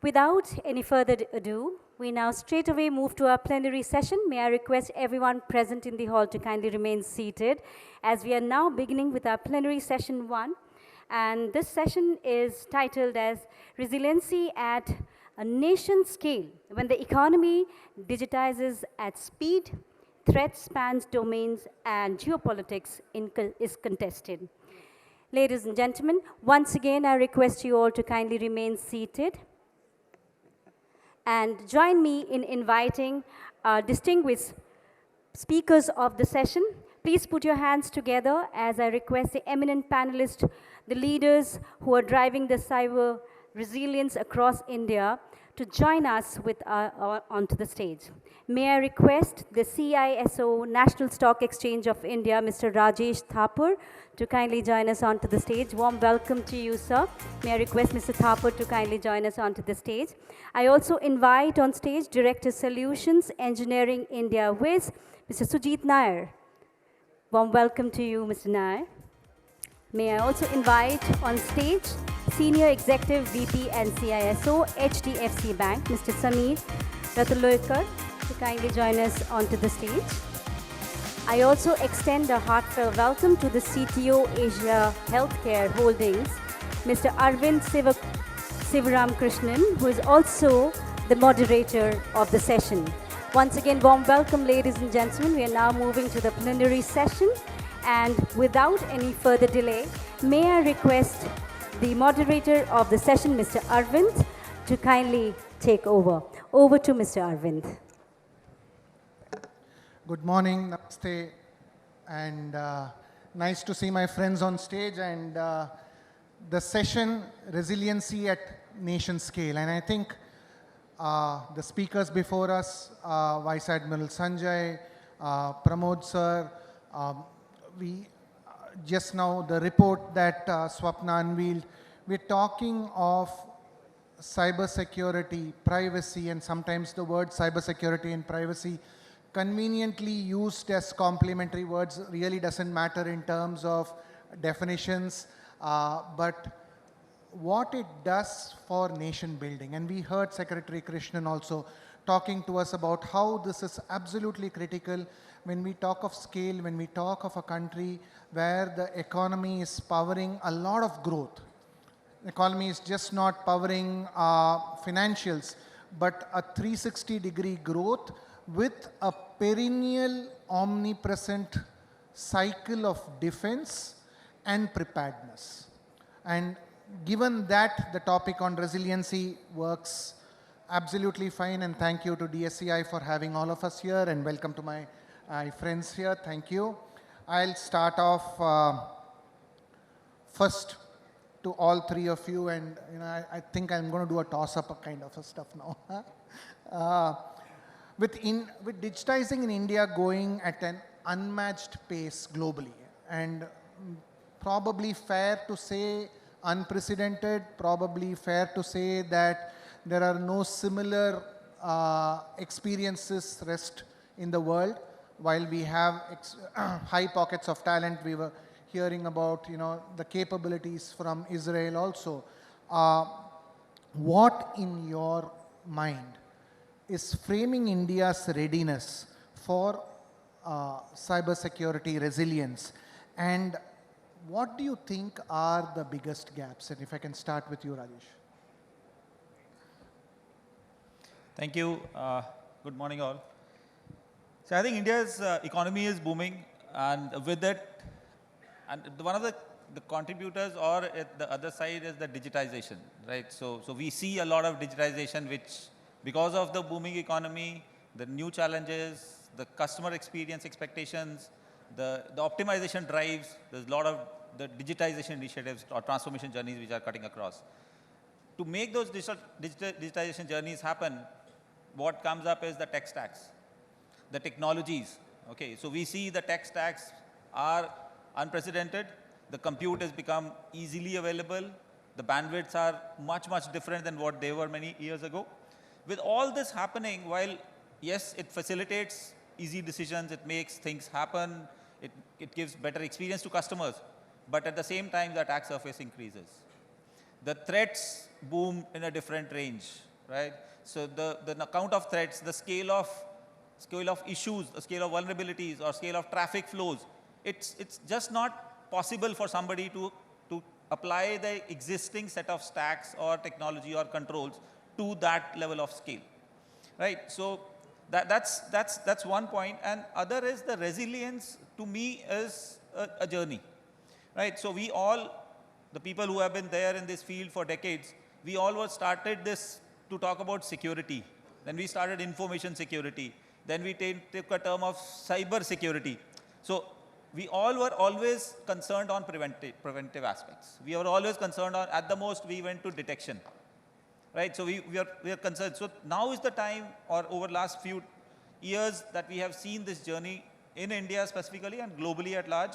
Without any further ado, we now straight away move to our plenary session. May I request everyone present in the hall to kindly remain seated as we are now beginning with our plenary session 1. And this session is titled as Resiliency at a Nation Scale, when the economy digitizes at speed, threat spans domains, and geopolitics is contested. Ladies and gentlemen, once again, I request you all to kindly remain seated and join me in inviting our distinguished speakers of the session. Please put your hands together as I request the eminent panelists, the leaders who are driving the cyber resilience across India, to join us onto the stage. May I request the CISO, National Stock Exchange of India, Mr. Rajesh Thapar, to kindly join us onto the stage. Warm welcome to you, sir. May I request Mr. Thapar to kindly join us onto the stage. I also invite on stage Director Solutions Engineering India Wiz, Mr. Sujit Nair. Warm welcome to you, Mr. Nair. May I also invite on stage Senior Executive VP and CISO, HDFC Bank, Mr. Sameer Rataloikar, to kindly join us onto the stage. I also extend a heartfelt welcome to the CTO Asia Healthcare Holdings, Mr. Arvind Sivaram Krishnan, who is also the moderator of the session. Once again, warm welcome, ladies and gentlemen. We are now moving to the plenary session. And without any further delay, may I request the moderator of the session, Mr. Arvind, to kindly take over. Over to Mr. Arvind. Good morning, namaste, and nice to see my friends on stage, and the session, Resiliency at Nation Scale. And I think the speakers before us, Vice Admiral Sanjay, Pramod sir, we just now the report that Swapna unveiled, we're talking of cybersecurity, privacy, and sometimes the word cybersecurity and privacy conveniently used as complementary words really doesn't matter in terms of definitions, but what it does for nation building. And we heard Secretary Krishnan also talking to us about how this is absolutely critical when we talk of scale, when we talk of a country where the economy is powering a lot of growth. The economy is just not powering financials, but a 360-degree growth with a perennial, omnipresent cycle of defense and preparedness. And given that, the topic on resiliency works absolutely fine, and thank you to DSCI for having all of us here, and welcome to my friends here. Thank you. I'll start off first to all three of you, and I think I'm going to do a toss-up kind of stuff now. With digitizing in India going at an unmatched pace globally, and probably fair to say unprecedented, probably fair to say that there are no similar experiences rest in the world. While we have high pockets of talent, we were hearing about the capabilities from Israel also. What in your mind is framing India's readiness for cybersecurity resilience, and what do you think are the biggest gaps? And if I can start with you, Rajesh. Thank you. Good morning, all. So I think India's economy is booming, and with it, and one of the contributors, or at the other side, is the digitization, right? So we see a lot of digitization, which, because of the booming economy, the new challenges, the customer experience expectations, the optimization drives, there's a lot of the digitization initiatives or transformation journeys which are cutting across. To make those digitization journeys happen, what comes up is the tech stacks, the technologies. Okay, so we see the tech stacks are unprecedented. The compute has become easily available. The bandwidths are much, much different than what they were many years ago. With all this happening, while yes, it facilitates easy decisions, it makes things happen, it gives better experience to customers, but at the same time, the attack surface increases. The threats boom in a different range. right? So the count of threats, the scale of issues, the scale of vulnerabilities or scale of traffic flows, it's just not possible for somebody to apply the existing set of stacks or technology or controls to that level of scale, right? So that's one point. And other is the resilience, to me, is a journey, right? So we all, the people who have been there in this field for decades, we all were started this to talk about security. Then we started information security. Then we took a term of cyber security. So we all were always concerned on preventive aspects. We were always concerned on, at the most, we went to detection, right? So we are concerned. So now is the time, or over last few years, that we have seen this journey in India specifically and globally at large.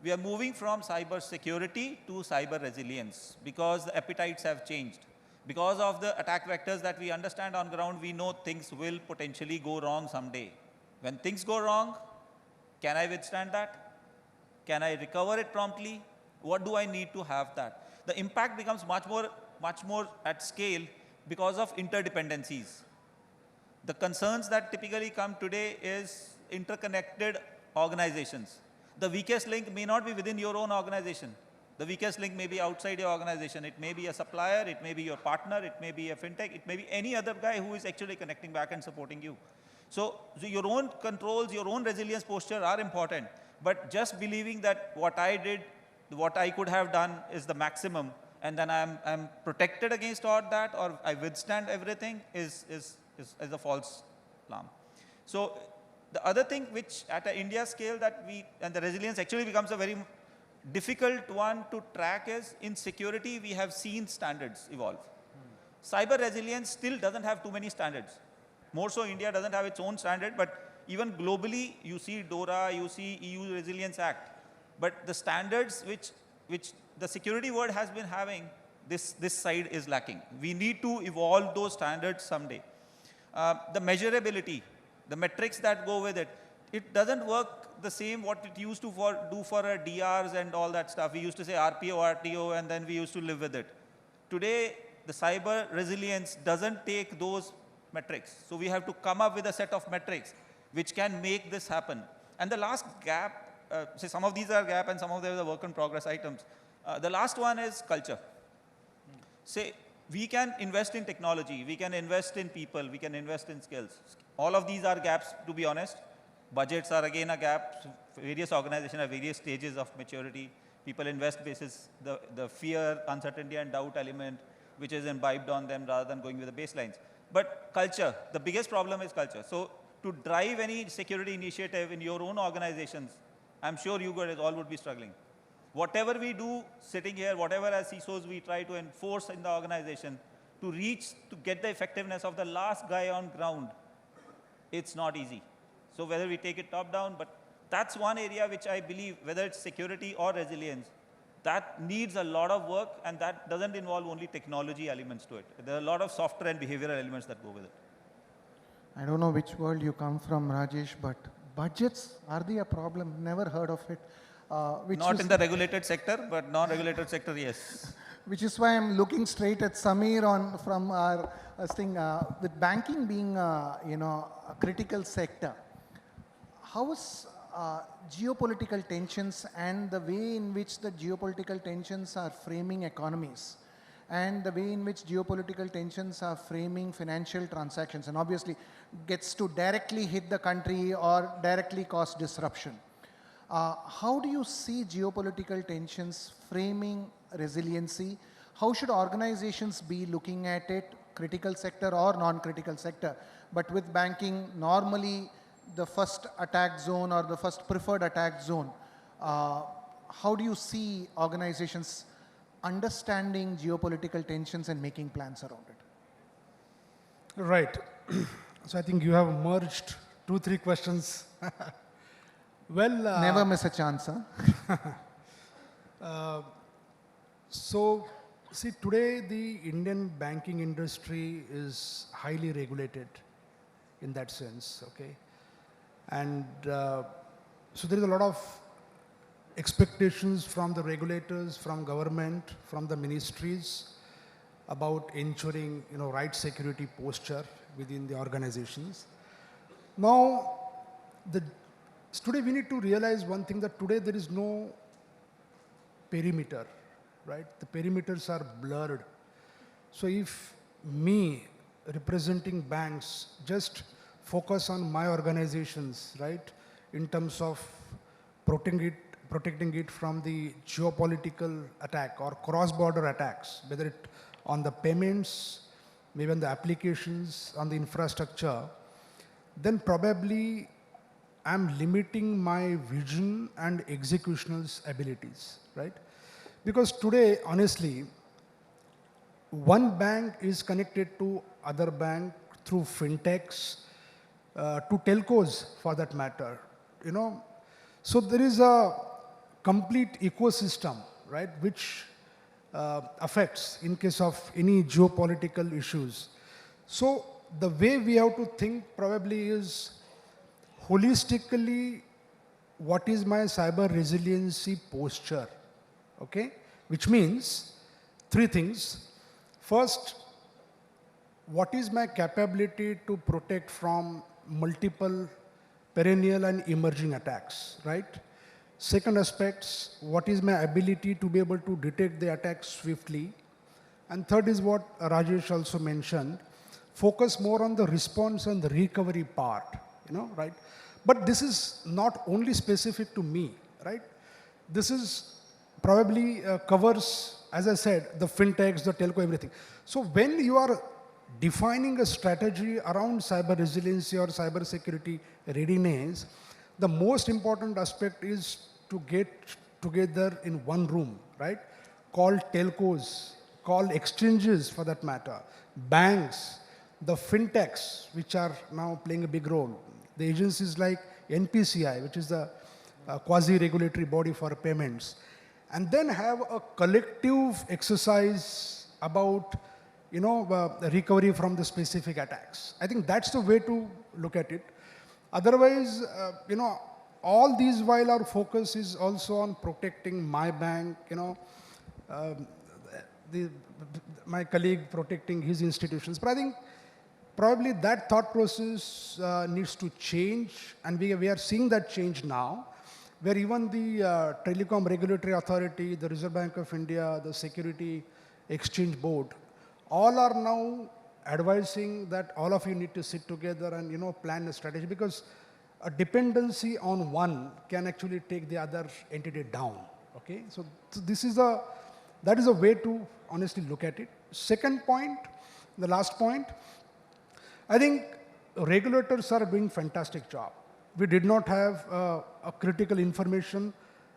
We are moving from cyber security to cyber resilience because the appetites have changed. Because of the attack vectors that we understand on ground, we know things will potentially go wrong someday. When things go wrong, can I withstand that? Can I recover it promptly? What do I need to have that? The impact becomes much more at scale because of interdependencies. The concerns that typically come today is interconnected organizations. The weakest link may not be within your own organization. The weakest link may be outside your organization. It may be a supplier, it may be your partner, it may be a fintech, it may be any other guy who is actually connecting back and supporting you. So your own controls, your own resilience posture are important. But just believing that what I did, what I could have done is the maximum, and then I'm protected against all that, or I withstand everything, is a false alarm. So the other thing which at an India scale and the resilience actually becomes a very difficult one to track is, in security we have seen standards evolve. Cyber resilience still doesn't have too many standards. More so, India doesn't have its own standard, but even globally, you see DORA, you see EU Resilience Act. But the standards which the security world has been having, this side is lacking. We need to evolve those standards someday. The measurability, the metrics that go with it, it doesn't work the same what it used to do for DRs and all that stuff. We used to say RPO, RTO, and then we used to live with it. Today, the cyber resilience doesn't take those metrics. So we have to come up with a set of metrics which can make this happen. And the last gap, say some of these are gap and some of them are work in progress items. The last one is culture. Say, we can invest in technology, we can invest in people, we can invest in skills. All of these are gaps, to be honest. Budgets are again a gap. Various organizations have various stages of maturity. People invest basis the fear, uncertainty, and doubt element, which is imbibed on them rather than going with the baselines. But culture, the biggest problem is culture. So to drive any security initiative in your own organizations, I'm sure you guys all would be struggling. Whatever we do sitting here, whatever as CISOs we try to enforce in the organization, to get the effectiveness of the last guy on ground, it's not easy. So whether we take it top down, but that's one area which I believe, whether it's security or resilience, that needs a lot of work, and that doesn't involve only technology elements to it. There are a lot of software and behavioral elements that go with it. I don't know which world you come from, Rajesh, but budgets, are they a problem? Never heard of it. Not in the regulated sector, but non-regulated sector, yes. Which is why I'm looking straight at Samir from our thing, with banking being a critical sector. How is geopolitical tensions and the way in which the geopolitical tensions are framing economies, and the way in which geopolitical tensions are framing financial transactions, and obviously gets to directly hit the country or directly cause disruption. How do you see geopolitical tensions framing resiliency? How should organizations be looking at it, critical sector or non-critical sector? But with banking, normally the first attack zone or the first preferred attack zone, how do you see organizations understanding geopolitical tensions and making plans around it? Right. So I think you have merged 2-3 questions. Well, never miss a chance, huh? So, see, today the Indian banking industry is highly regulated in that sense, okay? And so there is a lot of expectations from the regulators, from government, from the ministries. about ensuring, right security posture within the organizations. Now, the, today we need to realize one thing, that today there is no perimeter, right? The perimeters are blurred. So if me representing banks just focus on my organizations, right, in terms of protecting it from the geopolitical attack or cross-border attacks, whether it on the payments, maybe on the applications, on the infrastructure, then probably I'm limiting my vision and executional abilities, right? Because today, honestly, one bank is connected to other bank through fintechs, to telcos for that matter, So there is a complete ecosystem, right, which affects in case of any geopolitical issues. So the way we have to think probably is holistically, what is my cyber resiliency posture, okay? Which means three things. First, what is my capability to protect from multiple perennial and emerging attacks, right? Second aspects, what is my ability to be able to detect the attacks swiftly? And third is what Rajesh also mentioned, focus more on the response and the recovery part, right? But this is not only specific to me, right? This is probably covers, as I said, the fintechs, the telco, everything. So when you are defining a strategy around cyber resiliency or cyber security readiness, the most important aspect is to get together in one room, right? Call telcos, call exchanges for that matter, banks, the fintechs, which are now playing a big role, the agencies like NPCI, which is the quasi-regulatory body for payments, and then have a collective exercise about recovery from the specific attacks. I think that's the way to look at it. Otherwise, all these while our focus is also on protecting my bank, my colleague protecting his institutions. But I think probably that thought process needs to change, and we are seeing that change now, where even the Telecom Regulatory Authority, the Reserve Bank of India, the Security Exchange Board, all are now advising that all of you need to sit together and plan a strategy, because a dependency on one can actually take the other entity down. Okay, so that is a way to honestly look at it. Second point, the last point, I think regulators are doing fantastic job. We did not have a critical information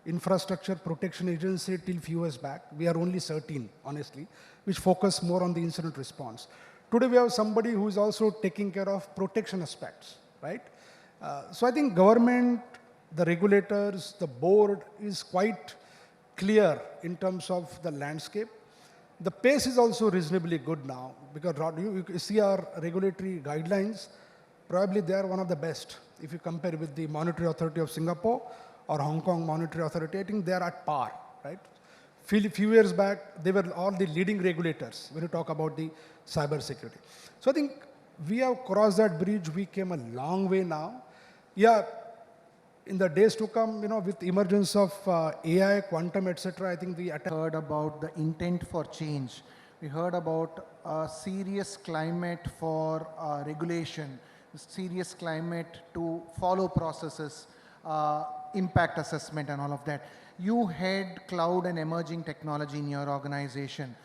infrastructure protection agency till few years back. We are only 13, honestly, which focus more on the incident response. Today we have somebody who is also taking care of protection aspects, right? So I think government, the regulators, the board is quite clear in terms of the landscape. The pace is also reasonably good now, because you see our regulatory guidelines, probably they are one of the best. If you compare with the Monetary Authority of Singapore or Hong Kong Monetary Authority, I think they are at par, right? Few years back, they were all the leading regulators when you talk about the cyber security. So I think we have crossed that bridge. We came a long way now. Yeah, in the days to come, with emergence of AI, quantum, etc., I think the attack. Heard about the intent for change. We heard about a serious climate for regulation, serious climate to follow processes, impact assessment and all of that. You head cloud and emerging technology in your organization.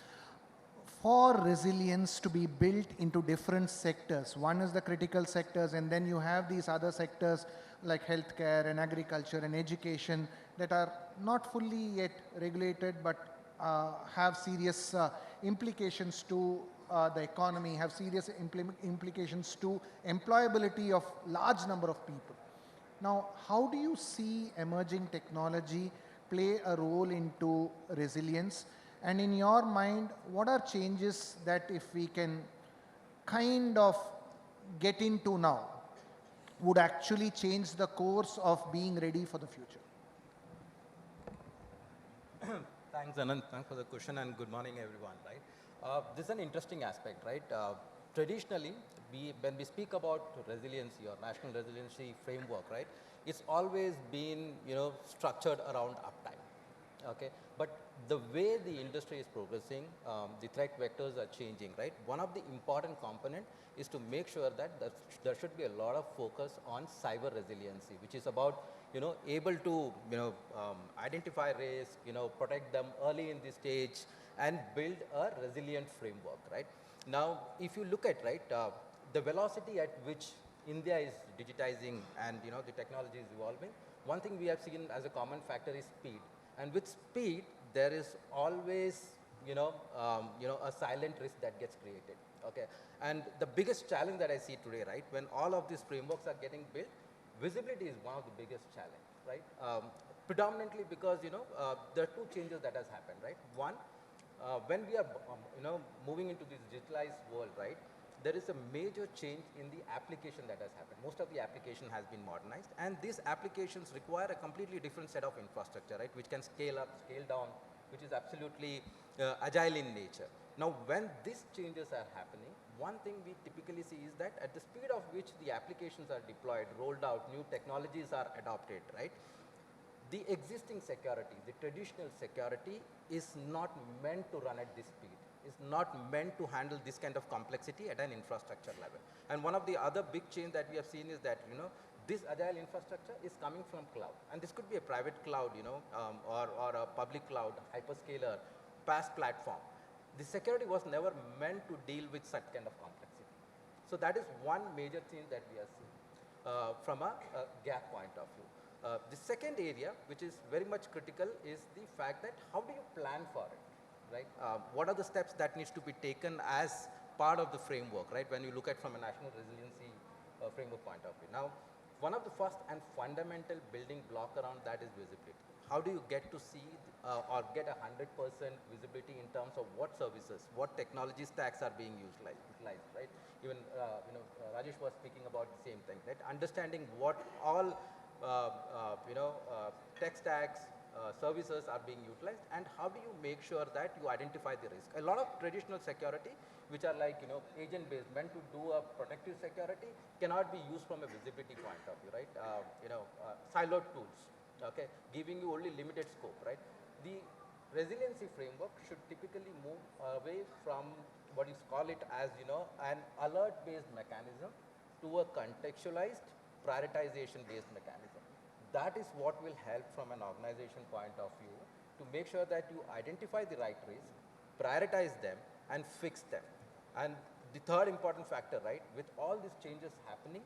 For resilience to be built into different sectors, one is the critical sectors, and then you have these other sectors like healthcare and agriculture and education that are not fully yet regulated, but have serious implications to the economy, have serious implications to employability of large number of people. Now, how do you see emerging technology play a role into resilience? And in your mind, what are changes that if we can kind of get into now would actually change the course of being ready for the future? Thanks, Anand. Thanks for the question, and good morning, everyone. Right? This is an interesting aspect, right? Traditionally, when we speak about resiliency or national resiliency framework, right, it's always been, structured around uptime. Okay, but the way the industry is progressing, the threat vectors are changing, right? One of the important component is to make sure that there should be a lot of focus on cyber resiliency, which is about, able to, identify risk, protect them early in the stage and build a resilient framework, right? Now, if you look at, right, the velocity at which India is digitizing and, the technology is evolving, one thing we have seen as a common factor is speed. And with speed, there is always, a silent risk that gets created. Okay, and the biggest challenge that I see today, right, when all of these frameworks are getting built, visibility is one of the biggest challenge, right? Predominantly because, there are two changes that has happened, right? One, when we are, moving into this digitalized world, right, there is a major change in the application that has happened. Most of the application has been modernized, and these applications require a completely different set of infrastructure, right, which can scale up, scale down, which is absolutely agile in nature. Now, when these changes are happening, one thing we typically see is that at the speed of which the applications are deployed, rolled out, new technologies are adopted, right, the existing security, the traditional security is not meant to run at this speed, is not meant to handle this kind of complexity at an infrastructure level. And one of the other big change that we have seen is that, this agile infrastructure is coming from cloud. And this could be a private cloud, or a public cloud, hyperscaler, PaaS platform. The security was never meant to deal with such kind of complexity. So that is one major change that we are seeing from a gap point of view. The second area, which is very much critical, is the fact that how do you plan for it, right? What are the steps that needs to be taken as part of the framework, right, when you look at from a national resiliency framework point of view. Now, one of the first and fundamental building block around that is visibility. How do you get to see or get 100% visibility in terms of what services, what technology stacks are being utilized, right? Even, Rajesh was speaking about the same thing, right? Understanding what all tech stacks, services are being utilized, and how do you make sure that you identify the risk? A lot of traditional security, which are like, agent-based, meant to do a protective security, cannot be used from a visibility point of view, right? Siloed tools, okay, giving you only limited scope, right? The resiliency framework should typically move away from what you call it as, an alert-based mechanism to a contextualized prioritization-based mechanism. That is what will help from an organization point of view to make sure that you identify the right risk, prioritize them, and fix them. And the third important factor, right, with all these changes happening,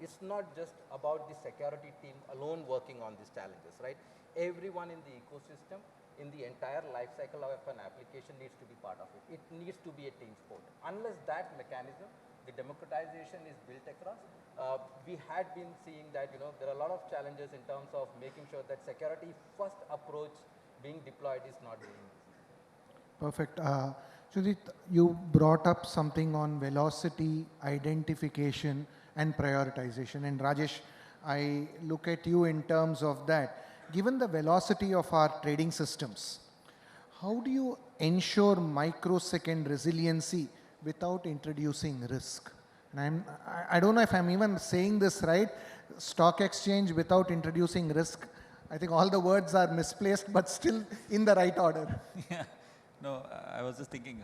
it's not just about the security team alone working on these challenges, right? Everyone in the ecosystem, in the entire life cycle of an application needs to be part of it. It needs to be a team sport. Unless that mechanism, the democratization is built across, we had been seeing that, there are a lot of challenges in terms of making sure that security first approach being deployed is not being easy. Perfect. Judith, you brought up something on velocity, identification, and prioritization. And Rajesh, I look at you in terms of that. Given the velocity of our trading systems, how do you ensure microsecond resiliency without introducing risk? And I don't know if I'm even saying this right. Stock exchange without introducing risk. I think all the words are misplaced, but still in the right order. Yeah. No, I was just thinking,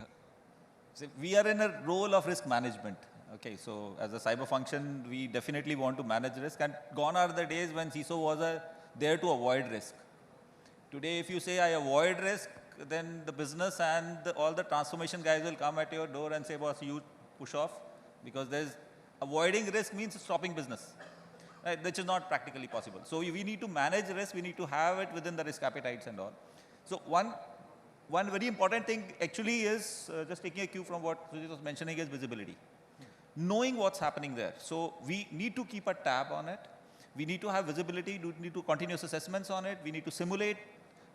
see, we are in a role of risk management. Okay, so as a cyber function, we definitely want to manage risk, and gone are the days when CISO was there to avoid risk. Today, if you say I avoid risk, then the business and all the transformation guys will come at your door and say, boss, you push off, because avoiding risk means stopping business, right, which is not practically possible. So we need to manage risk, we need to have it within the risk appetites and all. So one very important thing actually is, just taking a cue from what Sujit was mentioning, is visibility. Knowing what's happening there. So we need to keep a tab on it. We need to have visibility, we need to continuous assessments on it, we need to simulate,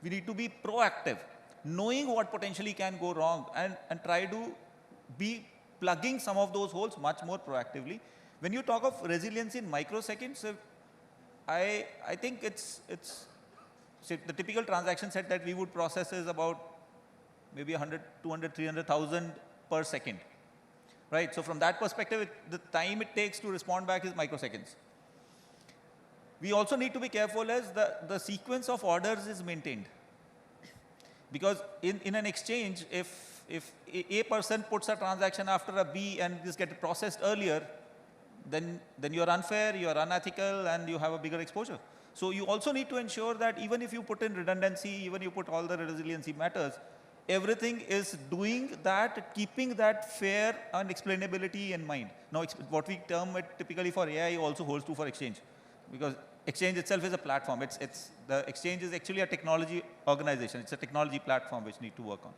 we need to be proactive, knowing what potentially can go wrong, and try to be plugging some of those holes much more proactively. When you talk of resiliency in microseconds, I think it's the typical transaction set that we would process is about maybe 100, 200, 300,000 per second, right? So from that perspective, the time it takes to respond back is microseconds. We also need to be careful as the sequence of orders is maintained. Because in an exchange, if A person puts a transaction after a B and this gets processed earlier, then you're unfair, you're unethical, and you have a bigger exposure. So you also need to ensure that even if you put in redundancy, even you put all the resiliency matters, everything is doing that, keeping that fair and explainability in mind. Now, what we term it typically for AI also holds true for exchange, because exchange itself is a platform. The exchange is actually a technology organization. It's a technology platform which need to work on.